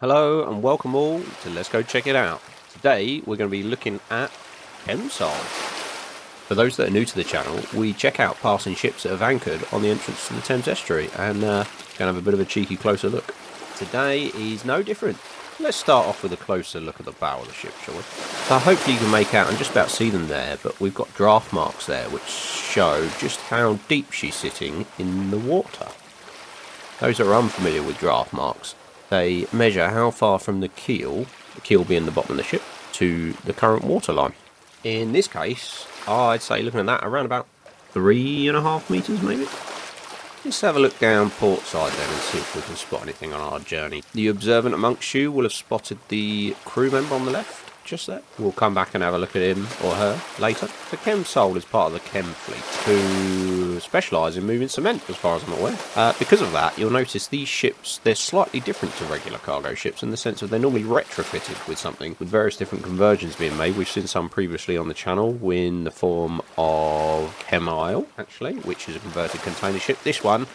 Hello and welcome all to Let's Go Check It Out. Today we're going to be looking at Cemsol. For those that are new to the channel, we check out passing ships that have anchored on the entrance to the Thames Estuary and going to have a bit of a cheeky closer look. Today is no different. Let's start off with a closer look at the bow of the ship, shall we? So hopefully you can make out and just about see them there, but we've got draft marks there which show just how deep she's sitting in the water. Those that are unfamiliar with draft marks, they measure how far from the keel being the bottom of the ship, to the current water line. In this case, I'd say looking at that, around about 3.5 metres maybe. Let's have a look down port side then and see if we can spot anything on our journey. The observant amongst you will have spotted the crew member on the left, just there. We'll come back and have a look at him or her later. The Cemsol is part of the chem fleet, who specialise in moving cement as far as I'm aware. Because of that, you'll notice these ships, they're slightly different to regular cargo ships in the sense of they're normally retrofitted with something, with various different conversions being made. We've seen some previously on the channel in the form of Cemsol, actually, which is a converted container ship. This one,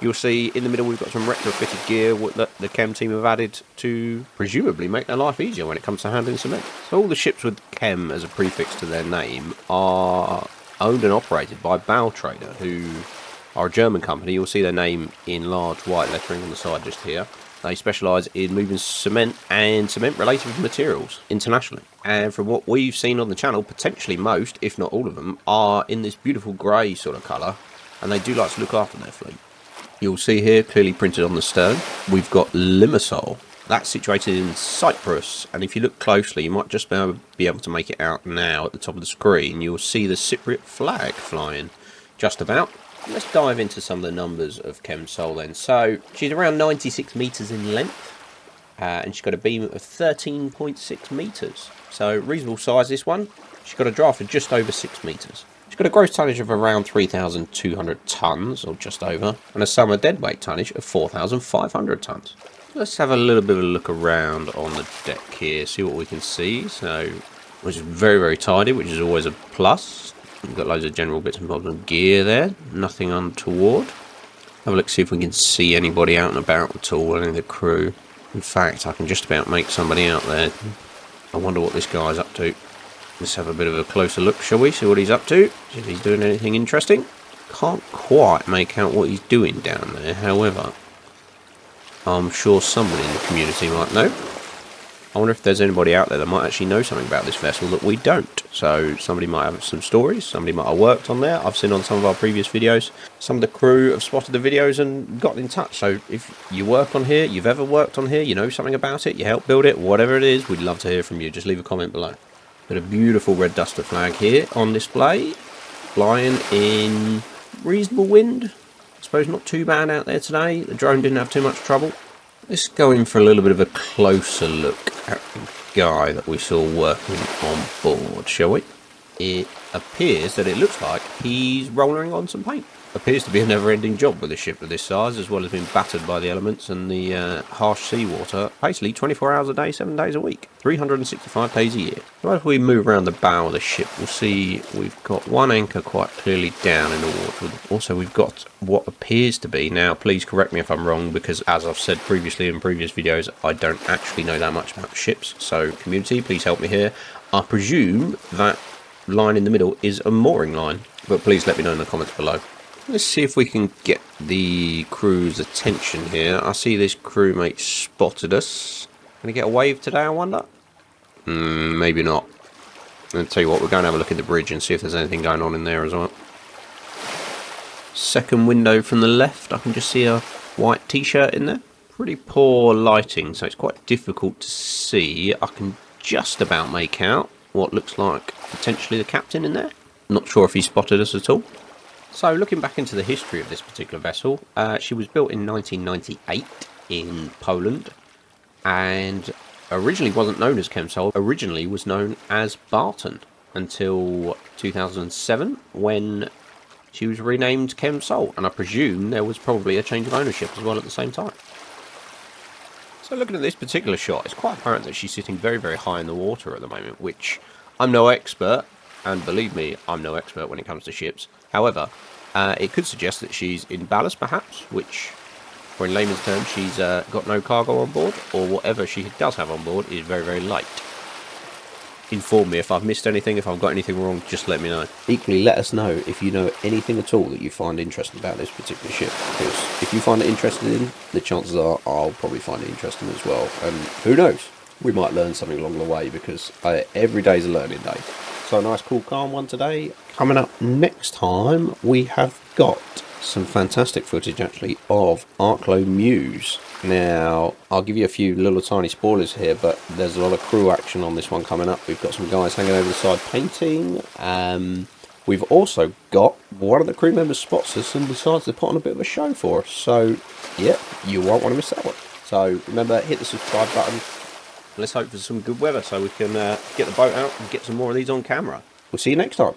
you'll see in the middle we've got some retrofitted gear that the chem team have added to presumably make their life easier when it comes to handling cement. So all the ships with chem as a prefix to their name are owned and operated by Baltrader, who are a German company. You'll see their name in large white lettering on the side just here. They specialise in moving cement and cement-related materials internationally. And from what we've seen on the channel, potentially most, if not all of them, are in this beautiful grey sort of colour, and they do like to look after their fleet. You'll see here, clearly printed on the stern, we've got Cemsol. That's situated in Cyprus, and if you look closely, you might just be able to make it out now at the top of the screen. You'll see the Cypriot flag flying just about. Let's dive into some of the numbers of Cemsol then. So, she's around 96 metres in length, and she's got a beam of 13.6 metres. So, reasonable size this one. She's got a draft of just over 6 metres. She's got a gross tonnage of around 3,200 tonnes, or just over, and a summer deadweight tonnage of 4,500 tonnes. Let's have a little bit of a look around on the deck here, see what we can see. So, which is very, very tidy, which is always a plus. We've got loads of general bits and bobs of gear there, nothing untoward. Have a look, see if we can see anybody out and about at all, any of the crew. In fact, I can just about make somebody out there. I wonder what this guy's up to. Let's have a bit of a closer look, shall we? See what he's up to. See if he's doing anything interesting. Can't quite make out what he's doing down there, however, I'm sure somebody in the community might know. I wonder if there's anybody out there that might actually know something about this vessel that we don't. So somebody might have some stories, somebody might have worked on there. I've seen on some of our previous videos, some of the crew have spotted the videos and got in touch. So if you work on here, you've ever worked on here, you know something about it, you help build it, whatever it is, we'd love to hear from you. Just leave a comment below. Got a beautiful red duster flag here on display, flying in reasonable wind. I suppose not too bad out there today. The drone didn't have too much trouble. Let's go in for a little bit of a closer look at the guy that we saw working on board, shall we? It appears that it looks like he's rolling on some paint. Appears to be a never-ending job with a ship of this size, as well as being battered by the elements and the harsh seawater, basically 24 hours a day, 7 days a week, 365 days a year. So as we move around the bow of the ship, we'll see we've got one anchor quite clearly down in the water. Also, we've got what appears to be, now please correct me if I'm wrong, because as I've said previously in previous videos, I don't actually know that much about ships, so community, please help me here. I presume that line in the middle is a mooring line, but please let me know in the comments below. Let's see if we can get the crew's attention here. I see this crewmate spotted us. Gonna get a wave today, I wonder? Maybe not. I'll tell you what, we're going to have a look at the bridge and see if there's anything going on in there as well. Second window from the left, I can just see a white t-shirt in there. Pretty poor lighting, so it's quite difficult to see. I can just about make out what looks like potentially the captain in there. Not sure if he spotted us at all. So looking back into the history of this particular vessel, she was built in 1998 in Poland, and originally wasn't known as Cemsol, originally was known as Barton until 2007 when she was renamed Cemsol, and I presume there was probably a change of ownership as well at the same time. So looking at this particular shot, it's quite apparent that she's sitting very, very high in the water at the moment, which I'm no expert, and believe me, I'm no expert when it comes to ships. However, it could suggest that she's in ballast perhaps, which or in layman's terms, she's got no cargo on board, or whatever she does have on board is very, very light. Inform me if I've missed anything. If I've got anything wrong, just let me know. Equally, let us know if you know anything at all that you find interesting about this particular ship, because if you find it interesting, the chances are I'll probably find it interesting as well, and who knows, we might learn something along the way, because every day's a learning day. So a nice, cool, calm one today. Coming up next time, we have got some fantastic footage actually of Arklow Muse. Now, I'll give you a few little tiny spoilers here, but there's a lot of crew action on this one coming up. We've got some guys hanging over the side painting. We've also got one of the crew members spots us and decides to put on a bit of a show for us. So, yeah, you won't want to miss that one. So, remember, hit the subscribe button. Let's hope for some good weather so we can get the boat out and get some more of these on camera. We'll see you next time.